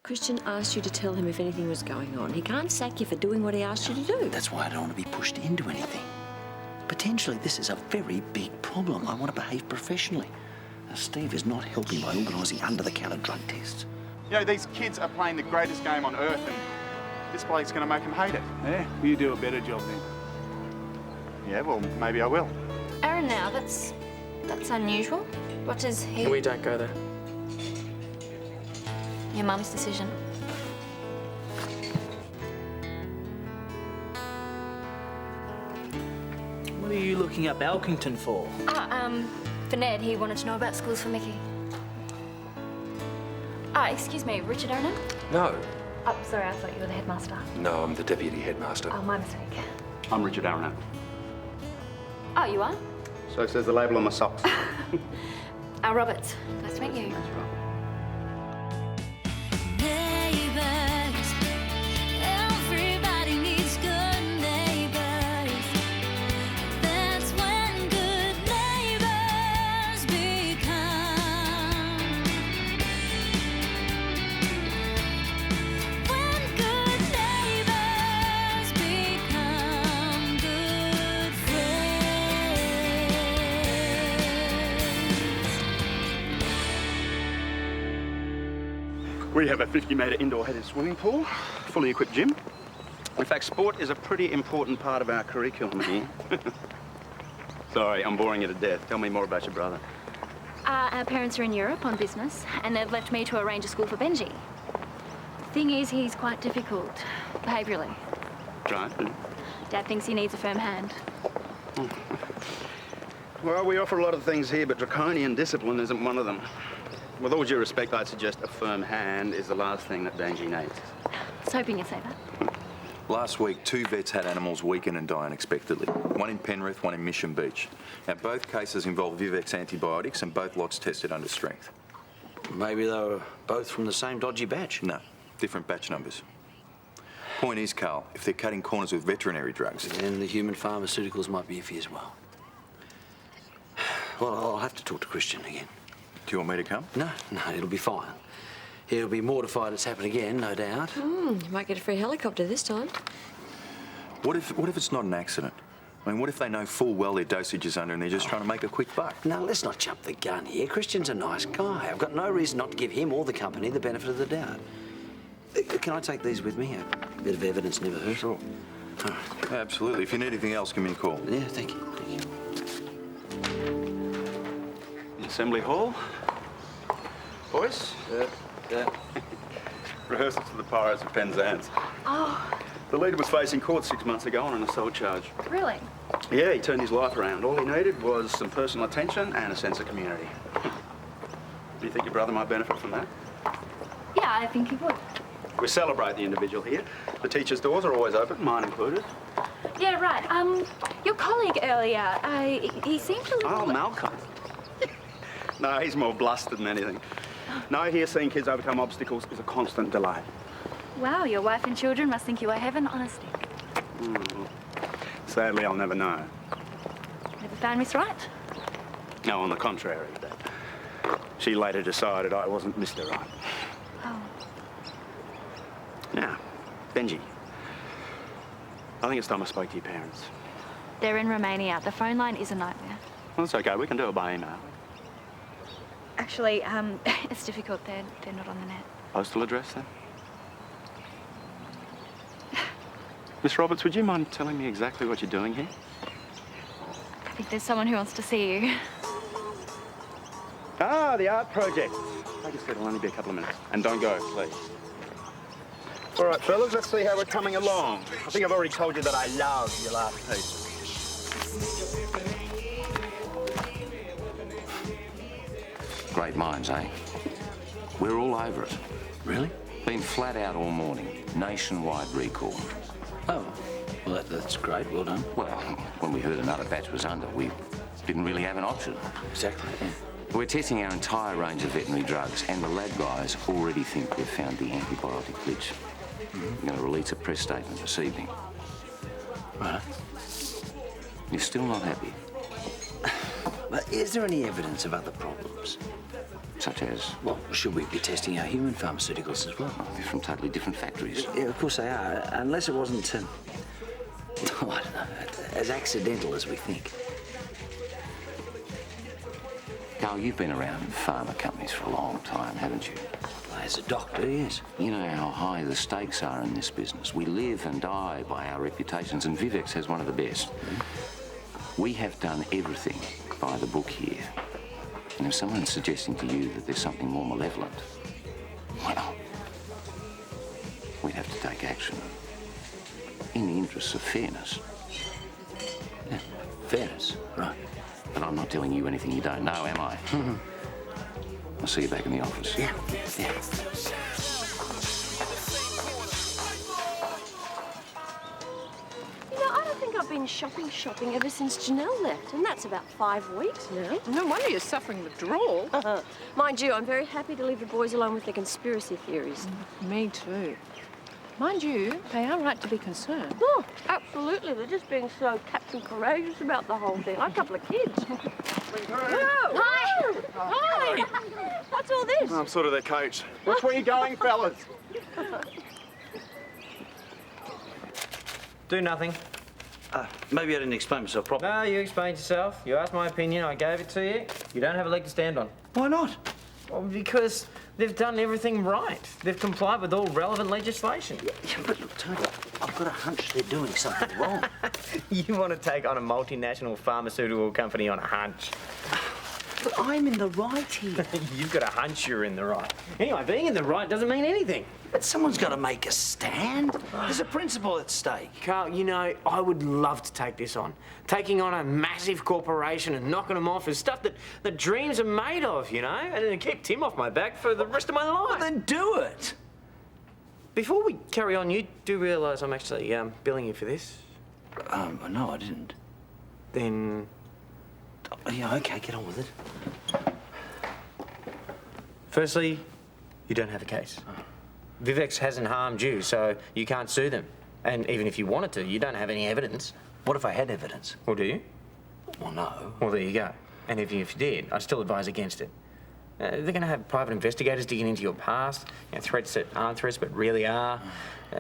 Christian asked you to tell him if anything was going on. He can't sack you for doing what he asked you to do. That's why I don't want to be pushed into anything. Potentially, this is a very big problem. I want to behave professionally. Now, Steve is not helping by organising under-the-counter drug tests. You know, these kids are playing the greatest game on earth, and this bloke's going to make them hate it. Yeah, you do a better job then. Yeah, well, maybe I will. Aaron, now, that's unusual. What does he... We don't go there. Your mum's decision. What are you looking up Elkington for? For Ned, he wanted to know about schools for Mickey. Excuse me, Richard Aaron? No. Oh, sorry, I thought you were the headmaster. No, I'm the deputy headmaster. Oh, my mistake. I'm Richard Aaron. Oh, you are? So says the label on my socks. Robert. Nice to meet you. Neighbours, everybody needs good neighbours. That's when good neighbours become. When good neighbours become good friends. We have a 50-metre indoor-heated swimming pool, fully equipped gym. In fact, sport is a pretty important part of our curriculum here. Sorry, I'm boring you to death. Tell me more about your brother. Our parents are in Europe on business, and they've left me to arrange a school for Benji. The thing is, he's quite difficult, behaviourally. Right. Dad thinks he needs a firm hand. Well, we offer a lot of things here, but draconian discipline isn't one of them. With all due respect, I'd suggest a firm hand is the last thing that Benji needs. I was hoping you'd say that. Last week, 2 vets had animals weaken and die unexpectedly. One in Penrith, one in Mission Beach. Now, both cases involve Vivex antibiotics and both lots tested under strength. Maybe they were both from the same dodgy batch. No, different batch numbers. Point is, Carl, if they're cutting corners with veterinary drugs... Then the human pharmaceuticals might be iffy as well. Well, I'll have to talk to Christian again. Do you want me to come? No, it'll be fine. He'll be mortified it's happened again, no doubt. You might get a free helicopter this time. What if it's not an accident? I mean, what if they know full well their dosage is under and they're just trying to make a quick buck? Now, let's not jump the gun here. Christian's a nice guy. I've got no reason not to give him or the company the benefit of the doubt. Can I take these with me? A bit of evidence never hurt. Sure. All right. Absolutely. If you need anything else, give me a call. Yeah, thank you. Assembly Hall. Boys? Rehearsal to the Pirates of Penzance. Oh, The leader was facing court 6 months ago on an assault charge. really? Yeah, he turned his life around. All he needed was some personal attention and a sense of community. Do you think your brother might benefit from that? Yeah, I think he would. We celebrate the individual here. The teachers' doors are always open, mine included. Yeah, right. Your colleague earlier, he seemed a little... Oh, Malcolm. No, he's more blustered than anything. No, here seeing kids overcome obstacles is a constant delight. Wow, your wife and children must think you are heaven on a stick. Sadly, I'll never know. Never found Miss Right? No, on the contrary. She later decided I wasn't Mr. Right. Oh. Now, Benji, I think it's time I spoke to your parents. They're in Romania. The phone line is a nightmare. Well, that's okay. We can do it by email. Actually, it's difficult. They're not on the net. Postal address, then? Miss Roberts, would you mind telling me exactly what you're doing here? I think there's someone who wants to see you. Ah, the art project. Like I said, it'll only be a couple of minutes. And don't go, please. All right, fellas, let's see how we're coming along. I think I've already told you that I love your last piece. Great minds, eh? We're all over it. Really? Been flat out all morning. Nationwide recall. Oh, well, that's great. Well done. Well, when we heard another batch was under, we didn't really have an option. Exactly. Yeah. We're testing our entire range of veterinary drugs, and the lab guys already think we've found the antibiotic glitch. We're going to release a press statement this evening. Right. You're still not happy? But is there any evidence of other problems? Such as? Well, should we be testing our human pharmaceuticals as well? They're from totally different factories. Yeah, of course they are, unless it wasn't, I don't know, as accidental as we think. Carl, you've been around pharma companies for a long time, haven't you? As a doctor, yes. You know how high the stakes are in this business. We live and die by our reputations, and Vivex has one of the best. We have done everything by the book here. And if someone's suggesting to you that there's something more malevolent, well, we'd have to take action. In the interests of fairness. Yeah, fairness, right. But I'm not telling you anything you don't know, am I? I'll see you back in the office. Yeah. You know, I don't think I've been shopping ever since Janelle left, and that's about 5 weeks now. No wonder you're suffering withdrawal. Mind you, I'm very happy to leave the boys alone with their conspiracy theories. Me too. Mind you, they are right to be concerned. Oh, absolutely. They're just being so Captain Courageous about the whole thing. Like a couple of kids. Whoa! Hi! Hi! What's all this? I'm sort of their coach. Which way are you going, fellas? Do nothing. Maybe I didn't explain myself properly. No, you explained yourself. You asked my opinion. I gave it to you. You don't have a leg to stand on. Why not? Well, because they've done everything right. They've complied with all relevant legislation. Yeah, but look, Tony, I've got a hunch they're doing something wrong. You want to take on a multinational pharmaceutical company on a hunch. But I'm in the right here. You've got a hunch you're in the right. Anyway, being in the right doesn't mean anything. But someone's got to make a stand. There's a principle at stake. Carl, you know, I would love to take this on. Taking on a massive corporation and knocking them off is stuff that dreams are made of, you know? And it'll keep Tim off my back for the rest of my life. Well, then do it. Before we carry on, you do realise I'm actually billing you for this? No, I didn't. Then... Oh, yeah, okay, get on with it. Firstly, you don't have a case. Vivex hasn't harmed you, so you can't sue them. And even if you wanted to, you don't have any evidence. What if I had evidence? Well, do you? Well, no. Well, there you go. And if you did, I'd still advise against it. They're going to have private investigators digging into your past, you know, threats that aren't threats but really are,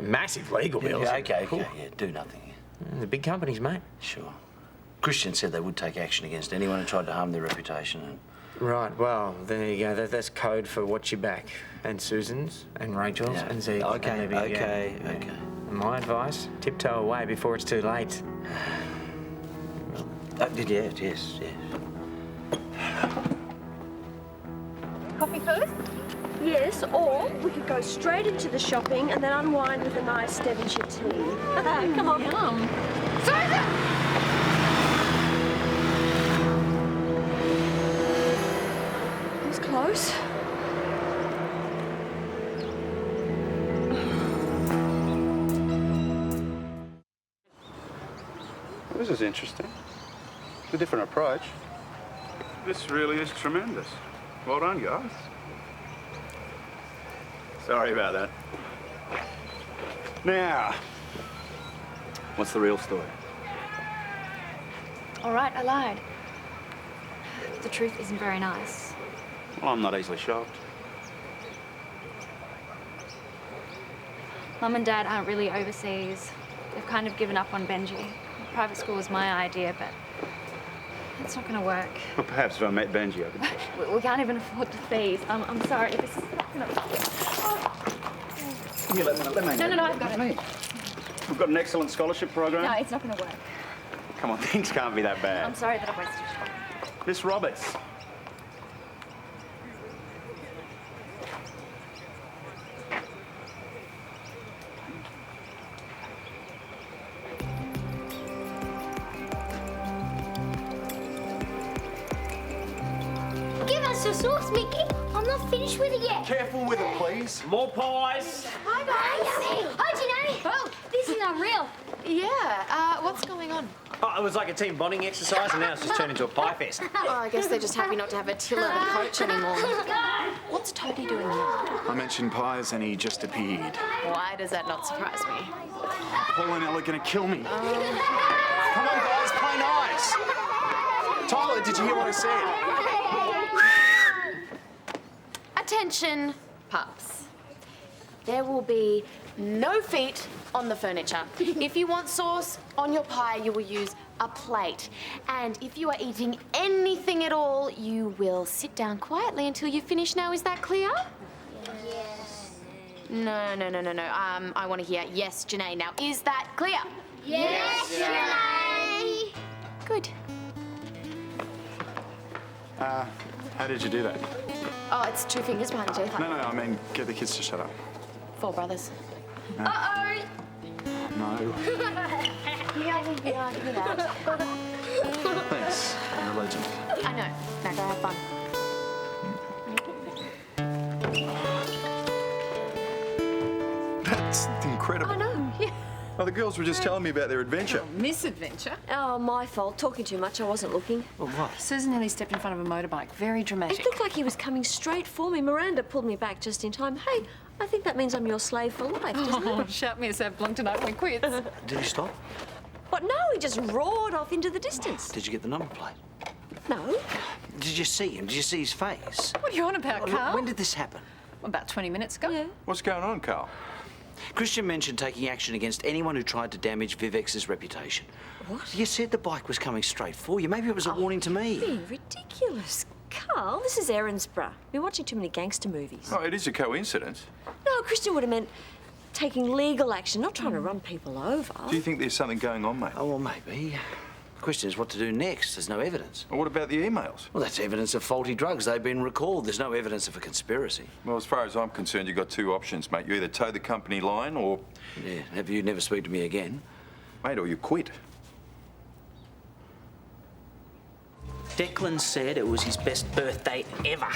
massive legal bills. Yeah, okay, yeah, do nothing. The big companies, mate. Sure. Christian said they would take action against anyone who tried to harm their reputation. Right, well, there you go. That's code for watch your back. And Susan's, and Rachel's, and Zeke's. Okay, and maybe, okay. And my advice, tiptoe away before it's too late. Yes. Coffee first? Yes, or we could go straight into the shopping and then unwind with a nice Devonshire tea. Come on. Yum. It was close. This is interesting. It's a different approach. This really is tremendous. Well done, guys. Sorry about that. Now, what's the real story? All right, I lied. The truth isn't very nice. Well, I'm not easily shocked. Mum and Dad aren't really overseas. They've kind of given up on Benji. Private school was my idea, but it's not going to work. Well, perhaps if I met Benji, I could... We can't even afford the fees. I'm sorry. This is not going to... Here, let me. No, I've got it. We've got an excellent scholarship program. No, it's not going to work. Come on, things can't be that bad. I'm sorry that I've wasted your time. Miss Roberts. Give us the sauce, Mickey. I'm not finished with it yet. Careful with it, please. More pies. Hi, guys. Hi, Janelle. Oh, this is unreal. Yeah, what's going on? Oh, it was like a team bonding exercise, and now it's just turned into a pie fest. Oh, I guess they're just happy not to have Attila the coach anymore. What's Toby doing here? I mentioned pies and he just appeared. Why does that not surprise me? Paul and Elle are gonna kill me. Come on, guys, play nice. Tyler, did you hear what I said? Attention, pups. There will be no feet on the furniture. If you want sauce on your pie, you will use a plate. And if you are eating anything at all, you will sit down quietly until you finish. Now, is that clear? Yes. No. I want to hear yes, Janae. Now, is that clear? Yes, Janae. Good. How did you do that? Oh, it's 2 fingers behind the teeth. No, I mean, get the kids to shut up. 4 brothers. Uh-oh. No. Yeah. Thanks. You're a legend. I know. Now go have fun. That's incredible. I know, yeah. Oh, the girls were just telling me about their adventure. Misadventure? Oh, my fault. Talking too much. I wasn't looking. Well, what? Susan nearly stepped in front of a motorbike. Very dramatic. It looked like he was coming straight for me. Miranda pulled me back just in time. Hey, I think that means I'm your slave for life, doesn't Oh, it? shout me a Sav Blanc tonight when quits. Did he stop? What? No, he just roared off into the distance. Did you get the number plate? No. Did you see him? Did you see his face? What are you on about, Carl? When did this happen? About 20 minutes ago. Yeah. What's going on, Carl? Christian mentioned taking action against anyone who tried to damage Vivex's reputation. What? You said the bike was coming straight for you. Maybe it was a warning to me. Being ridiculous. Carl, this is Erinsborough. Been watching too many gangster movies. Oh, it is a coincidence. No, Christian would have meant taking legal action, not trying to run people over. Do you think there's something going on, mate? Oh, well, maybe. The question is what to do next. There's no evidence. Well, what about the emails? Well, that's evidence of faulty drugs. They've been recalled. There's no evidence of a conspiracy. Well, as far as I'm concerned, you've got 2 options, mate. You either toe the company line or... Yeah, have you never speak to me again? Mate, or you quit. Declan said it was his best birthday ever.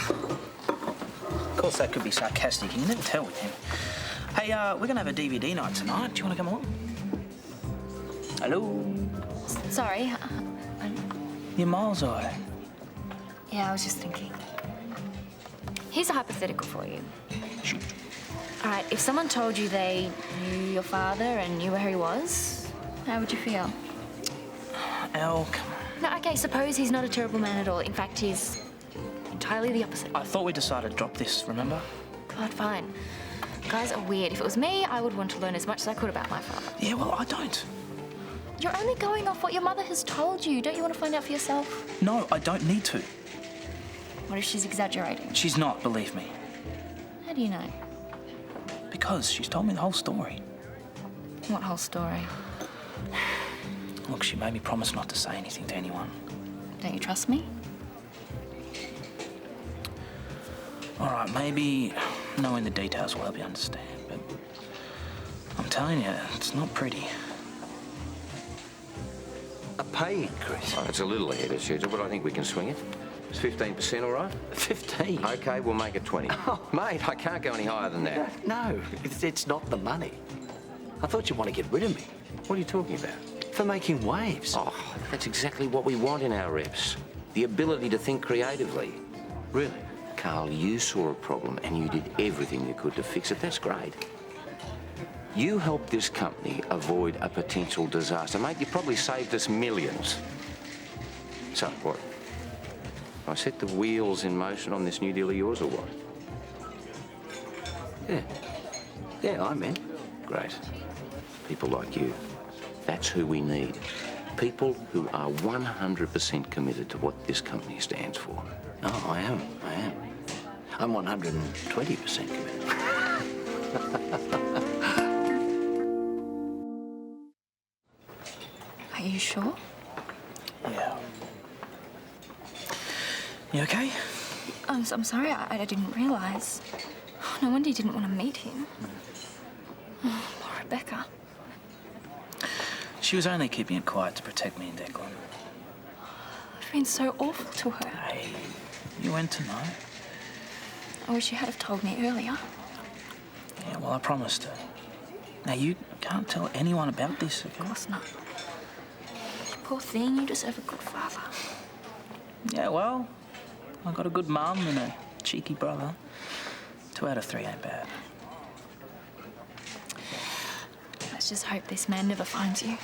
Of course, that could be sarcastic. You can never tell with him. Hey, we're gonna have a DVD night tonight. Do you want to come along? Hello? Sorry. You're miles away. Yeah, I was just thinking. Here's a hypothetical for you. Shoot. All right, if someone told you they knew your father and knew where he was, how would you feel? Elle, come on. No, okay, suppose he's not a terrible man at all. In fact, he's entirely the opposite. I thought we decided to drop this, remember? God, fine. Guys are weird. If it was me, I would want to learn as much as I could about my father. Yeah, well, I don't. You're only going off what your mother has told you. Don't you want to find out for yourself? No, I don't need to. What if she's exaggerating? She's not, believe me. How do you know? Because she's told me the whole story. What whole story? Look, she made me promise not to say anything to anyone. Don't you trust me? All right, maybe knowing the details will help you understand, but I'm telling you, it's not pretty. A pay increase? Oh, it's a little ahead of schedule, but I think we can swing it. Is 15% all right? 15? Okay, we'll make it 20. Oh. Mate, I can't go any higher than that. No, it's not the money. I thought you'd want to get rid of me. What are you talking about? For making waves. Oh, that's exactly what we want in our reps. The ability to think creatively. Really? Carl, you saw a problem and you did everything you could to fix it. That's great. You helped this company avoid a potential disaster. Mate, you probably saved us millions. So, what? I set the wheels in motion on this new deal of yours or what? Yeah. Yeah, I'm in. Great. People like you. That's who we need. People who are 100% committed to what this company stands for. Oh, I am. I'm 120% committed. Are you sure? Yeah. You okay? I'm sorry, I didn't realise. No wonder you didn't want to meet him. Oh, poor Rebecca. She was only keeping it quiet to protect me and Declan. I've been so awful to her. Hey, you went to know. I wish you had have told me earlier. Yeah, well, I promised her. Now, you can't tell anyone about this, okay? Of course not. Poor thing, you deserve a good father. Yeah, well, I got a good mum and a cheeky brother. 2 out of 3 ain't bad. Let's just hope this man never finds you.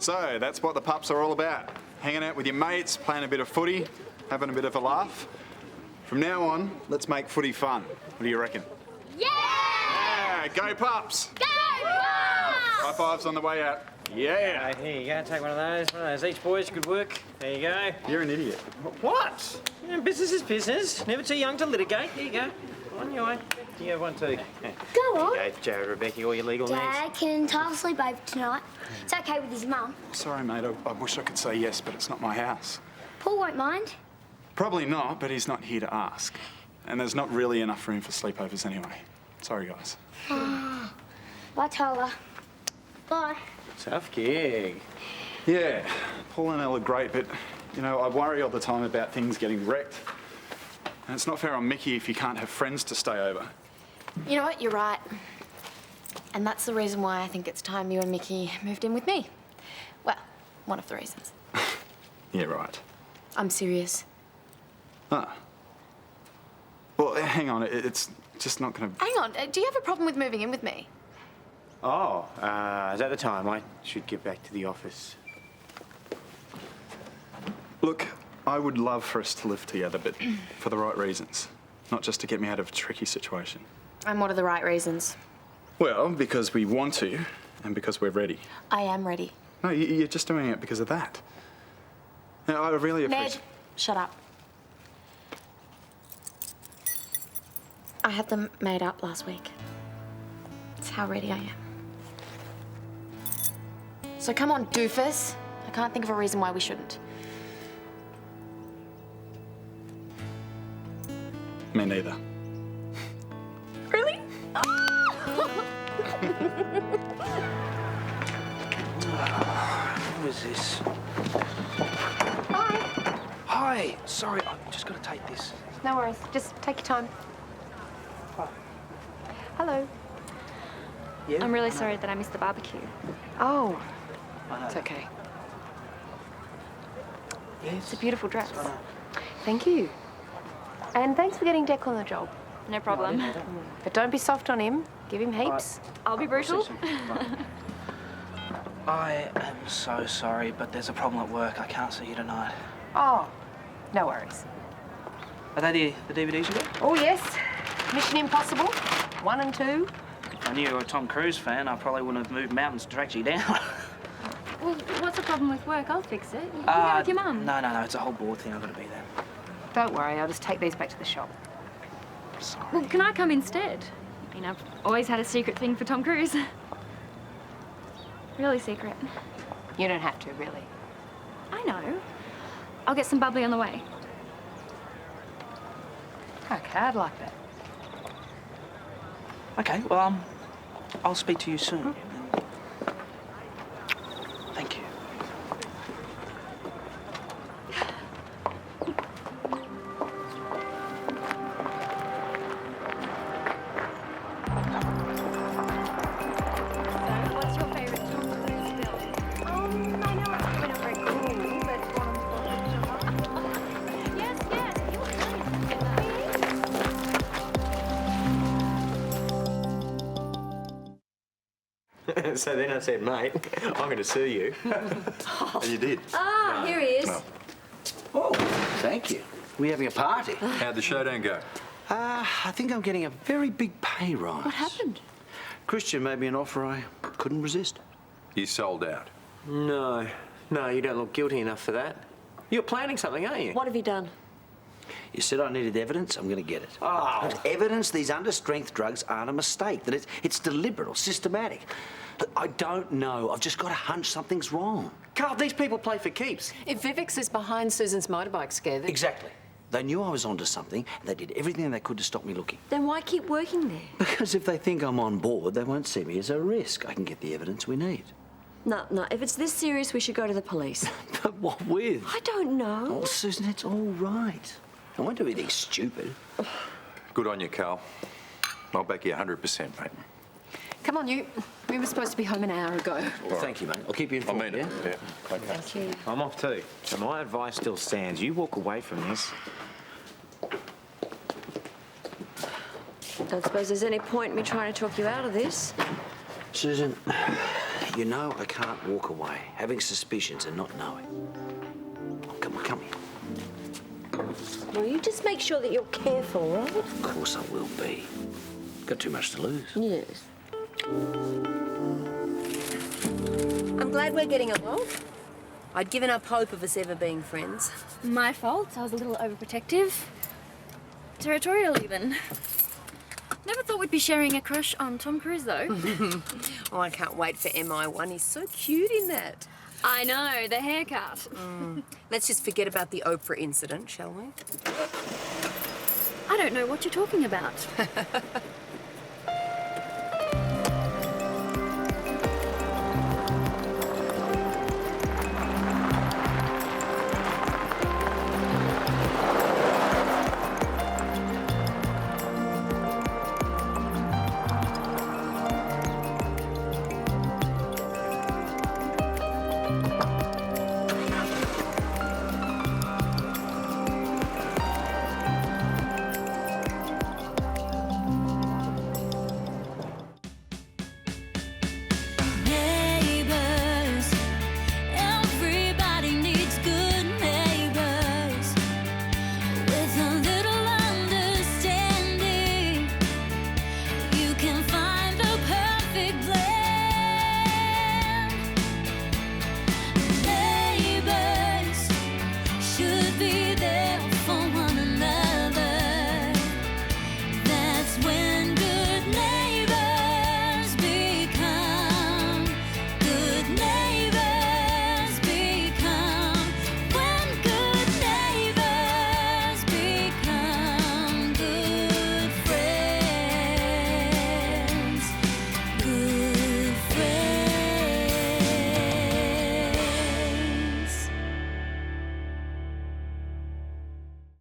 So that's what the pups are all about. Hanging out with your mates, playing a bit of footy, having a bit of a laugh. From now on, let's make footy fun. What do you reckon? Yeah! Yeah, go pups! Go Pups! High fives on the way out. Yeah. Right, here you go. Take one of those each, boys. Good work. There you go. You're an idiot. What? Business is business. Never too young to litigate. Here you go. On your way. You have one too. Go on. Okay, Jared, Rebecca, all your legal needs. Dad, can Tyler sleep over tonight? It's okay with his mum. Sorry, mate. I wish I could say yes, but it's not my house. Paul won't mind. Probably not, but he's not here to ask. And there's not really enough room for sleepovers anyway. Sorry, guys. Bye, Tyler. Bye. Tough gig. Yeah, Paul and Elle are great, but, you know, I worry all the time about things getting wrecked. And it's not fair on Mickey if you can't have friends to stay over. You know what? You're right. And that's the reason why I think it's time you and Mickey moved in with me. Well, one of the reasons. Yeah, right. I'm serious. Ah. Well, hang on, it's just not gonna... Hang on, do you have a problem with moving in with me? Oh, is that the time? I should get back to the office. Look, I would love for us to live together, but for the right reasons. Not just to get me out of a tricky situation. And what are the right reasons? Well, because we want to, and because we're ready. I am ready. No, you're just doing it because of that. Now, I really appreciate... Ned, shut up. I had them made up last week. It's how ready I am. So come on, doofus. I can't think of a reason why we shouldn't. Me neither. Really? Who is this? Hi. Sorry, I've just got to take this. No worries. Just take your time. Hello. Yeah? I'm really sorry that I missed the barbecue. Oh, it's okay. Yes. It's a beautiful dress. Thank you. And thanks for getting Declan the job. No problem. But don't be soft on him. Give him heaps. I'll be brutal. I am so sorry, but there's a problem at work. I can't see you tonight. Oh, no worries. Are they the DVDs you got? Oh, yes. Mission Impossible 1 and 2. If I knew you were a Tom Cruise fan, I probably wouldn't have moved mountains to track you down. Well, what's the problem with work? I'll fix it. You go with your mum. No, it's a whole board thing. I've got to be there. Don't worry, I'll just take these back to the shop. Sorry. Well, can I come instead? I mean, I've always had a secret thing for Tom Cruise. Really secret. You don't have to, really. I know. I'll get some bubbly on the way. Okay, I'd like that. Okay, well, I'll speak to you soon. Thank you. What's your favourite Tom Cruise film? I know it's probably not very cool, but Yes. So then I said, mate, I'm going to sue you. And you did. Ah, here he is. No. Oh, thank you. We're having a party. How'd the showdown go? I think I'm getting a very big pay rise. What happened? Christian made me an offer I couldn't resist. You sold out. No, you don't look guilty enough for that. You're planning something, aren't you? What have you done? You said I needed evidence, I'm going to get it. Oh. Evidence these under-strength drugs aren't a mistake, that it's deliberate or systematic. But I don't know. I've just got a hunch something's wrong. Carl, these people play for keeps. If Viveks is behind Susan's motorbike scare, then... Exactly. They knew I was onto something, and they did everything they could to stop me looking. Then why keep working there? Because if they think I'm on board, they won't see me as a risk. I can get the evidence we need. No, if it's this serious, we should go to the police. But what with? I don't know. Oh, Susan, it's all right. I won't do anything stupid. Good on you, Carl. I'll back you 100%, mate. Come on, you. We were supposed to be home an hour ago. Well, thank you, mate. I'll keep you informed. I mean it. Yeah. Okay. Thank you. I'm off too. So my advice still stands. You walk away from this. Don't suppose there's any point in me trying to talk you out of this. Susan, You know I can't walk away, having suspicions and not knowing. Oh, come here. Well, you just make sure that you're careful, right? Of course I will be. Got too much to lose. Yes. I'm glad we're getting along. I'd given up hope of us ever being friends. My fault. I was a little overprotective. Territorial, even. Never thought we'd be sharing a crush on Tom Cruise, though. Oh, I can't wait for MI1. He's so cute in that. I know, the haircut. Let's just forget about the Oprah incident, shall we? I don't know what you're talking about.